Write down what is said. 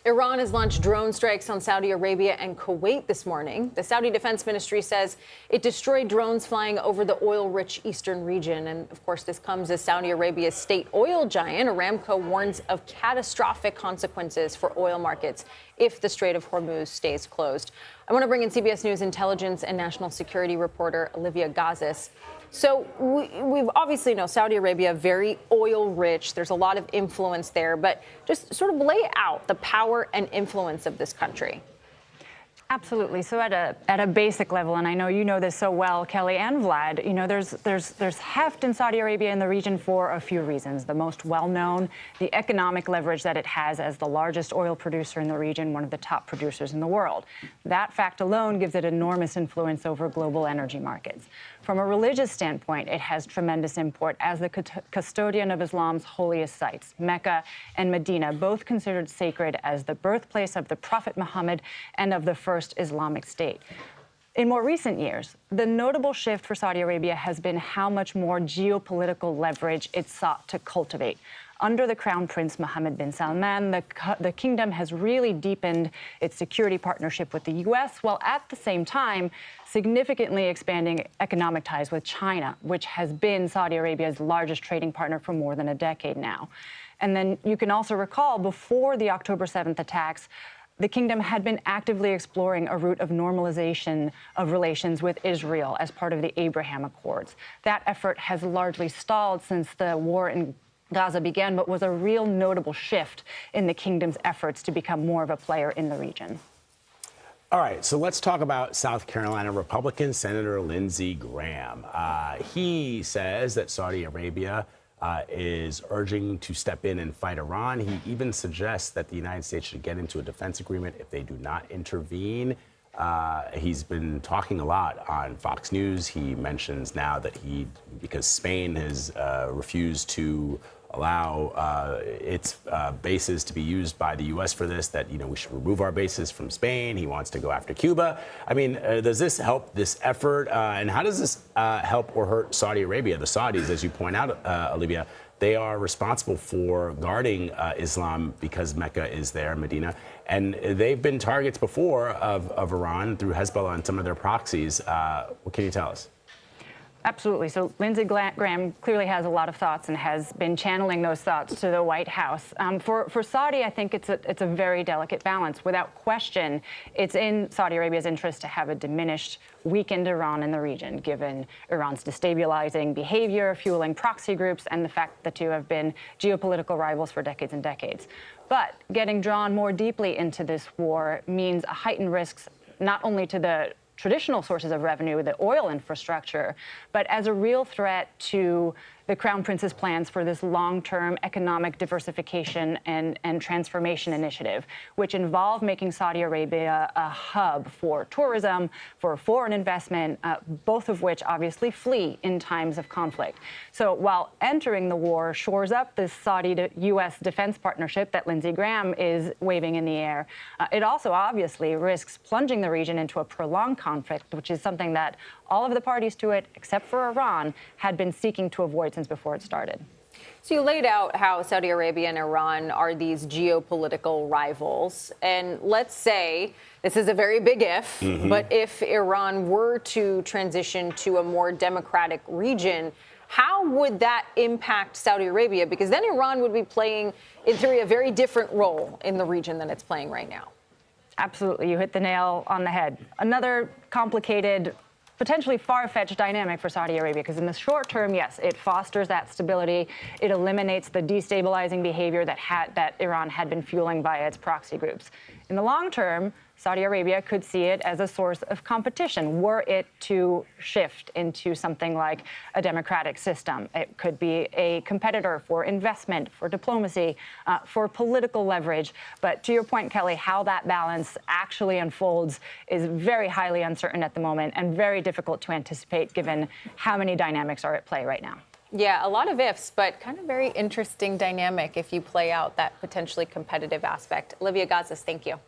Iran has launched drone strikes on Saudi Arabia and Kuwait this morning. The Saudi Defense Ministry says it destroyed drones flying over the oil-rich eastern region. And, of course, this comes as Saudi Arabia's state oil giant, Aramco, warns of catastrophic consequences for oil markets if the Strait of Hormuz stays closed. I want to bring in CBS News intelligence and national security reporter Olivia Gazis. So we obviously know Saudi Arabia, very oil rich. There's a lot of influence there, but just sort of lay out the power and influence of this country. Absolutely. So at a basic level, and I know you know this so well, Kelly and Vlad, you know, there's heft in Saudi Arabia in the region for a few reasons. The most well-known, the economic leverage that it has as the largest oil producer in the region, one of the top producers in the world. That fact alone gives it enormous influence over global energy markets. From a religious standpoint, it has tremendous import as the custodian of Islam's holiest sites, Mecca and Medina, both considered sacred as the birthplace of the Prophet Muhammad and of the first Islamic state. In more recent years, the notable shift for Saudi Arabia has been how much more geopolitical leverage it sought to cultivate. Under the Crown Prince Mohammed bin Salman, the kingdom has really deepened its security partnership with the U.S., while at the same time significantly expanding economic ties with China, which has been Saudi Arabia's largest trading partner for more than a decade now. And then you can also recall, before the October 7th attacks, the kingdom had been actively exploring a route of normalization of relations with Israel as part of the Abraham Accords. That effort has largely stalled since the war in Gaza began, but was a real notable shift in the kingdom's efforts to become more of a player in the region. All right, so let's talk about South Carolina Republican Senator Lindsey Graham. He says that Saudi Arabia is urging to step in and fight Iran. He even suggests that the United States should get into a defense agreement if they do not intervene. He's been talking a lot on Fox News. He mentions now that because Spain has refused to allow its bases to be used by the U.S. for this, that, you know, we should remove our bases from Spain. He wants to go after Cuba. I mean, does this help this effort? And how does this help or hurt Saudi Arabia? The Saudis, as you point out, Olivia, they are responsible for guarding Islam because Mecca is there, Medina. And they've been targets before of Iran through Hezbollah and some of their proxies. What can you tell us? Absolutely. So Lindsey Graham clearly has a lot of thoughts and has been channeling those thoughts to the White House. For Saudi, I think it's a very delicate balance. Without question, it's in Saudi Arabia's interest to have a diminished, weakened Iran in the region, given Iran's destabilizing behavior, fueling proxy groups, and the fact that the two have been geopolitical rivals for decades and decades. But getting drawn more deeply into this war means a heightened risks not only to the traditional sources of revenue, the oil infrastructure, but as a real threat to the Crown Prince's plans for this long-term economic diversification and transformation initiative, which involve making Saudi Arabia a hub for tourism, for foreign investment, both of which obviously flee in times of conflict. So while entering the war shores up this Saudi-U.S. defense partnership that Lindsey Graham is waving in the air, it also obviously risks plunging the region into a prolonged conflict, which is something that all of the parties to it, except for Iran, had been seeking to avoid since before it started. So you laid out how Saudi Arabia and Iran are these geopolitical rivals. And let's say, this is a very big if, but if Iran were to transition to a more democratic region, how would that impact Saudi Arabia? Because then Iran would be playing, in theory, a very different role in the region than it's playing right now. Absolutely. You hit the nail on the head. Another complicated, potentially far-fetched dynamic for Saudi Arabia, because in the short term, yes, it fosters that stability. It eliminates the destabilizing behavior that Iran had been fueling via its proxy groups. In the long term, Saudi Arabia could see it as a source of competition were it to shift into something like a democratic system. It could be a competitor for investment, for diplomacy, for political leverage. But to your point, Kelly, how that balance actually unfolds is very highly uncertain at the moment and very difficult to anticipate given how many dynamics are at play right now. Yeah, a lot of ifs, but kind of very interesting dynamic if you play out that potentially competitive aspect. Olivia Gazis, thank you.